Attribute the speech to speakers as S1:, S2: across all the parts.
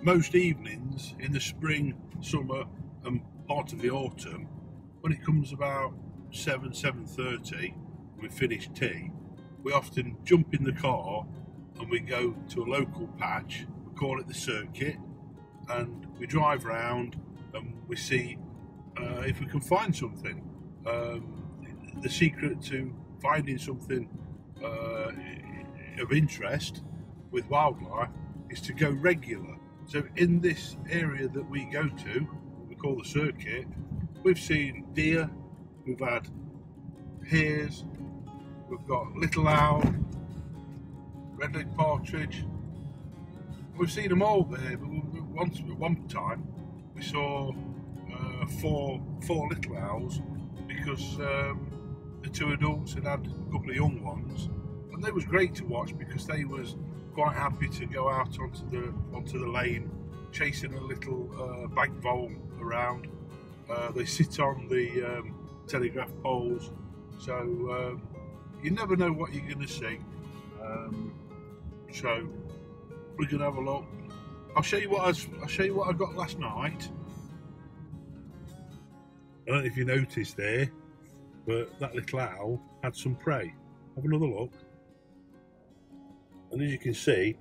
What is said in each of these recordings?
S1: most evenings in the spring, summer and part of the autumn, when it comes about 7:30, we finish tea, we often jump in the car and we go to a local patch, we call it the circuit, and we drive round and we see if we can find something. The secret to finding something of interest with wildlife is to go regular. So in this area that we go to, we call the circuit, we've seen deer, we've had hares, we've got little owl, red-legged partridge. We've seen them all there, but at one time we saw four little owls, because the two adults had a couple of young ones, and they was great to watch because they was quite happy to go out onto the lane, chasing a little bank vole around. They sit on the telegraph poles, so you never know what you're going to see. So we're going to have a look. I'll show you what I got last night. I don't know if you noticed there, but that little owl had some prey. Have another look. And as you can see,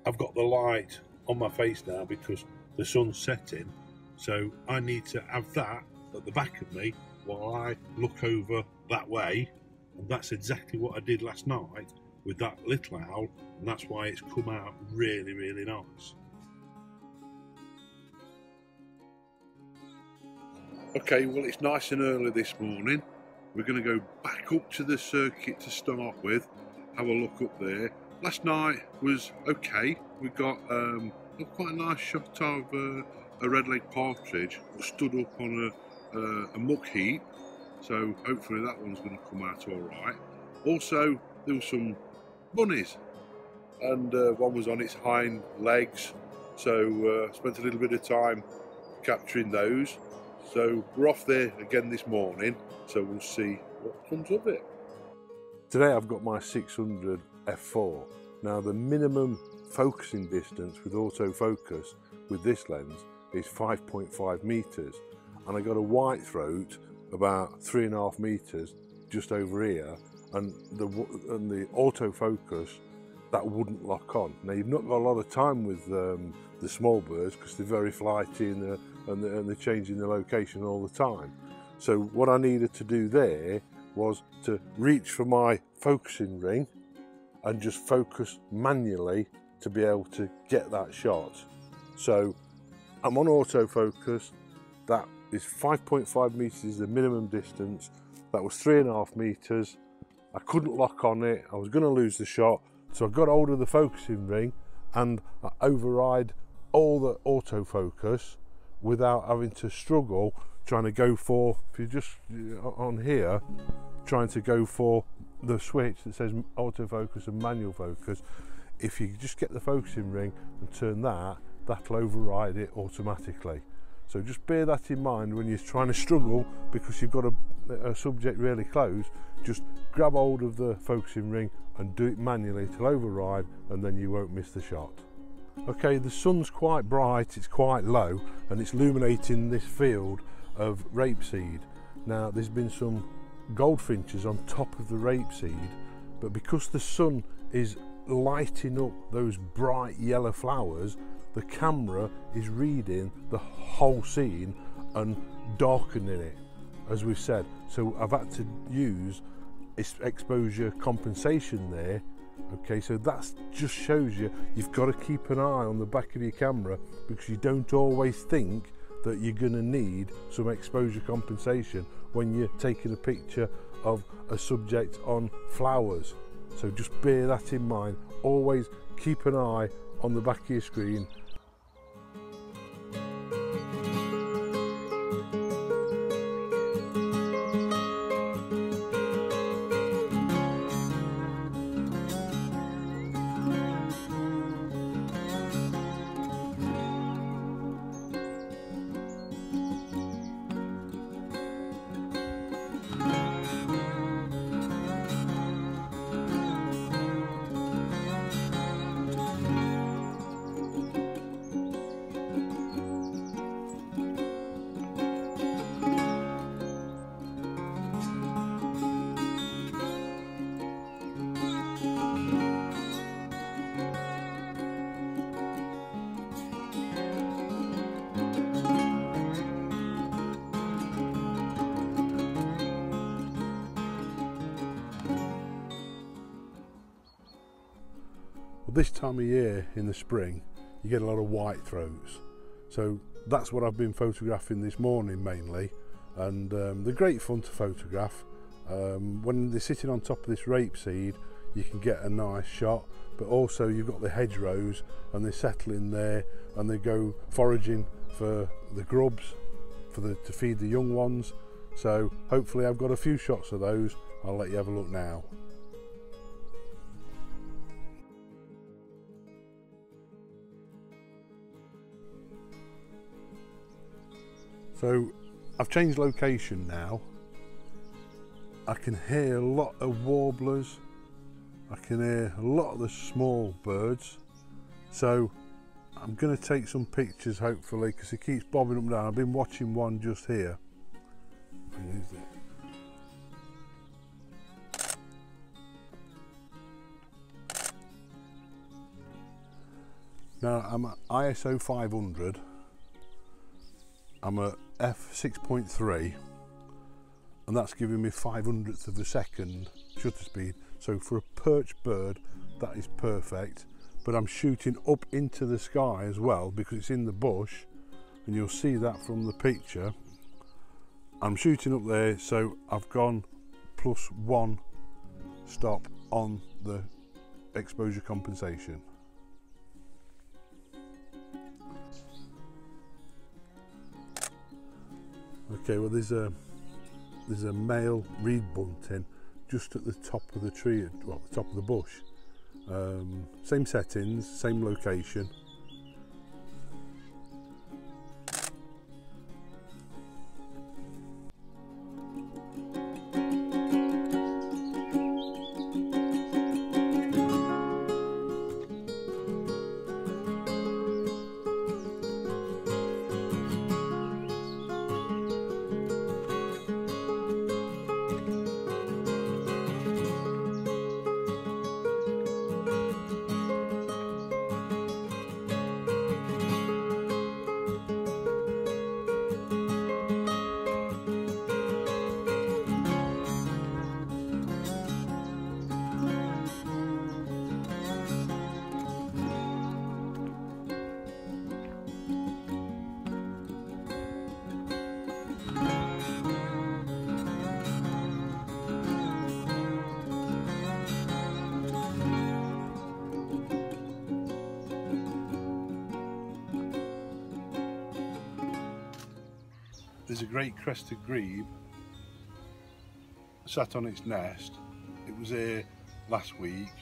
S1: I've got the light on my face now because the sun's setting. So I need to have that at the back of me while I look over that way. And that's exactly what I did last night with that little owl. And that's why it's come out really, really nice. Okay, well, it's nice and early this morning. We're going to go back up to the circuit to start with, have a look up there. Last night was okay. We got quite a nice shot of a red-legged partridge stood up on a muck heap, so hopefully that one's going to come out all right. Also, there were some bunnies, and one was on its hind legs, so spent a little bit of time capturing those. So we're off there again this morning, so we'll see what comes of it. Today I've got my 600 f4. Now the minimum focusing distance with autofocus with this lens is 5.5 meters, and I got a Whitethroat about 3.5 meters just over here, and the autofocus that wouldn't lock on. Now you've not got a lot of time with the small birds because they're very flighty and they're changing the location all the time. So what I needed to do there was to reach for my focusing ring and just focus manually to be able to get that shot. So I'm on autofocus. That is 5.5 meters is the minimum distance. That was 3.5 meters. I couldn't lock on it. I was going to lose the shot. So I got hold of the focusing ring and I override all the autofocus without having to struggle trying to go for, if you're just on here, trying to go for the switch that says autofocus and manual focus. If you just get the focusing ring and turn that, that'll override it automatically. So just bear that in mind when you're trying to struggle because you've got a subject really close. Just grab hold of the focusing ring and do it manually till override, and then you won't miss the shot. Okay, the sun's quite bright, it's quite low, and it's illuminating this field of rapeseed. Now there's been some goldfinches on top of the rapeseed, but because the sun is lighting up those bright yellow flowers, the camera is reading the whole scene and darkening it, as we've said. So I've had to use exposure compensation there. Okay, so that just shows you've got to keep an eye on the back of your camera, because you don't always think that you're going to need some exposure compensation when you're taking a picture of a subject on flowers. So just bear that in mind. Always keep an eye on the back of your screen. Well, this time of year in the spring you get a lot of whitethroats, so that's what I've been photographing this morning mainly, and they're great fun to photograph. When they're sitting on top of this rapeseed you can get a nice shot, but also you've got the hedgerows and they settle in there and they go foraging for the grubs to feed the young ones. So hopefully I've got a few shots of those. I'll let you have a look now. So I've changed location now. I can hear a lot of warblers. I can hear a lot of the small birds. So I'm going to take some pictures hopefully, because it keeps bobbing up and down. I've been watching one just here. Now I'm at ISO 500. I'm at f6.3, and that's giving me 500th of a second shutter speed. So for a perch bird, that is perfect. But I'm shooting up into the sky as well because it's in the bush, and you'll see that from the picture. I'm shooting up there, so I've gone +1 stop on the exposure compensation. Okay, well there's a male reed bunting just at the top of the tree, well, the top of the bush. Same settings, same location. There's a great crested grebe sat on its nest. It was here last week.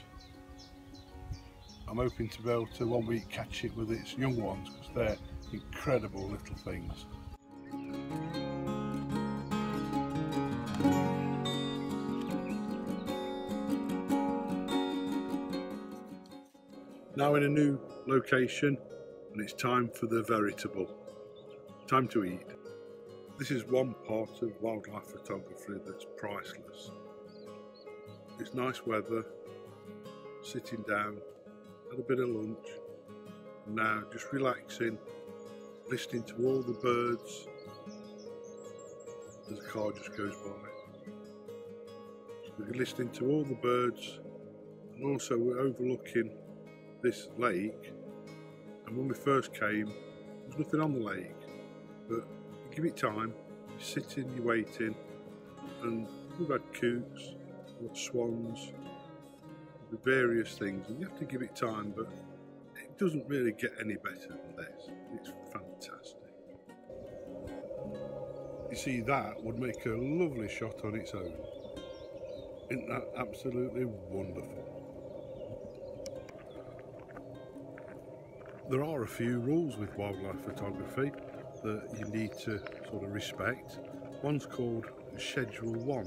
S1: I'm hoping to be able to one week catch it with its young ones, because they're incredible little things. Now in a new location, and it's time for the veritable. Time to eat. This is one part of wildlife photography that's priceless. It's nice weather, sitting down, had a bit of lunch, and now just relaxing, listening to all the birds as a car just goes by. So we're listening to all the birds, and also we're overlooking this lake. And when we first came, there was nothing on the lake, but give it time, you're sitting, you're waiting, and we've had coots, we've had swans, with various things, and you have to give it time, but it doesn't really get any better than this. It's fantastic. You see, that would make a lovely shot on its own. Isn't that absolutely wonderful? There are a few rules with wildlife photography that you need to sort of respect. One's called Schedule 1.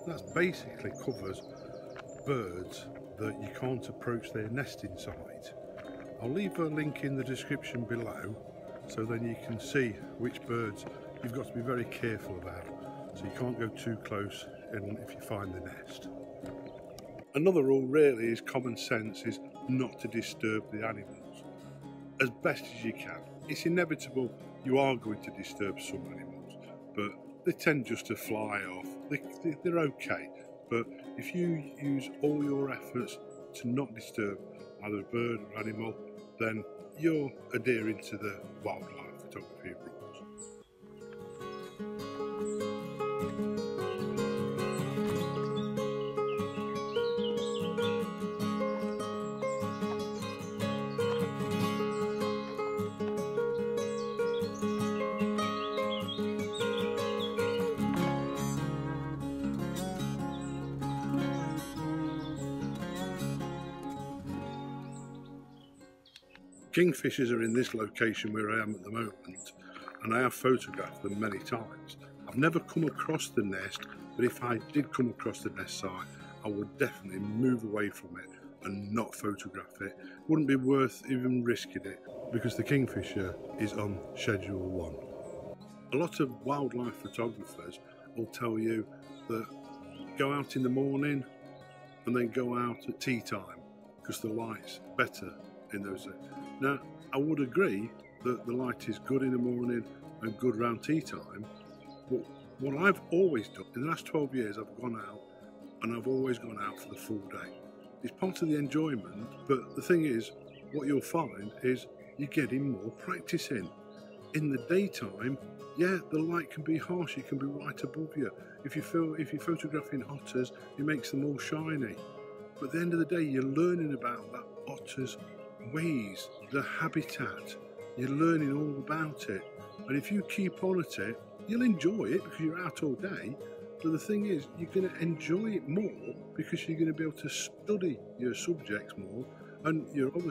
S1: That basically covers birds that you can't approach their nesting site. I'll leave a link in the description below, so then you can see which birds you've got to be very careful about, so you can't go too close if you find the nest. Another rule really is common sense, is not to disturb the animals as best as you can. It's inevitable you are going to disturb some animals, but they tend just to fly off. They're okay, but if you use all your efforts to not disturb, either a bird or animal, then you're adhering to the wildlife photography rules. Kingfishers are in this location where I am at the moment, and I have photographed them many times. I've never come across the nest, but if I did come across the nest site, I would definitely move away from it and not photograph it. Wouldn't be worth even risking it, because the kingfisher is on schedule 1. A lot of wildlife photographers will tell you that go out in the morning and then go out at tea time because the light's better in those. Now, I would agree that the light is good in the morning and good around tea time, but what I've always done in the last 12 years, I've gone out and I've always gone out for the full day. It's part of the enjoyment, but the thing is, what you'll find is you're getting more practice in. In the daytime, yeah, the light can be harsh, it can be right above you. If you're photographing otters, it makes them all shiny. But at the end of the day, you're learning about that otter's ways, the habitat. You're learning all about it. And if you keep on at it, you'll enjoy it because you're out all day. But the thing is, you're going to enjoy it more because you're going to be able to study your subjects more. And you've got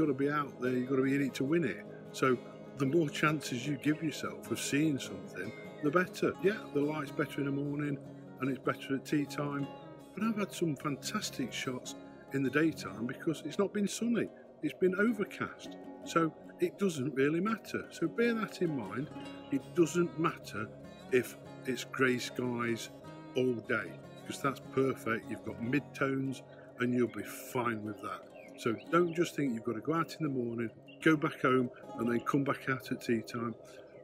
S1: to be out there, you've got to be in it to win it. So the more chances you give yourself of seeing something, the better. Yeah, the light's better in the morning and it's better at tea time. But I've had some fantastic shots in the daytime because it's not been sunny, it's been overcast. So it doesn't really matter. So bear that in mind. It doesn't matter if it's grey skies all day, because that's perfect. You've got mid-tones and you'll be fine with that. So don't just think you've got to go out in the morning, go back home and then come back out at tea time.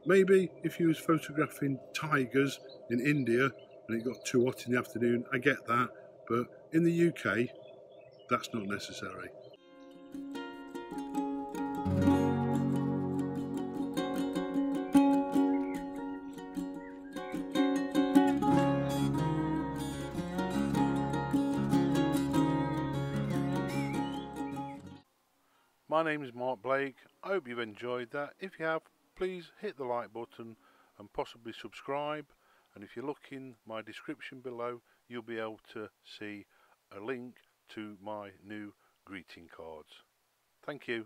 S1: Maybe if you was photographing tigers in India and it got too hot in the afternoon, I get that, but in the UK, that's not necessary.
S2: My name is Mark Blake. I hope you've enjoyed that. If you have, please hit the like button and possibly subscribe. And if you look in my description below, you'll be able to see a link to my new greeting cards. Thank you.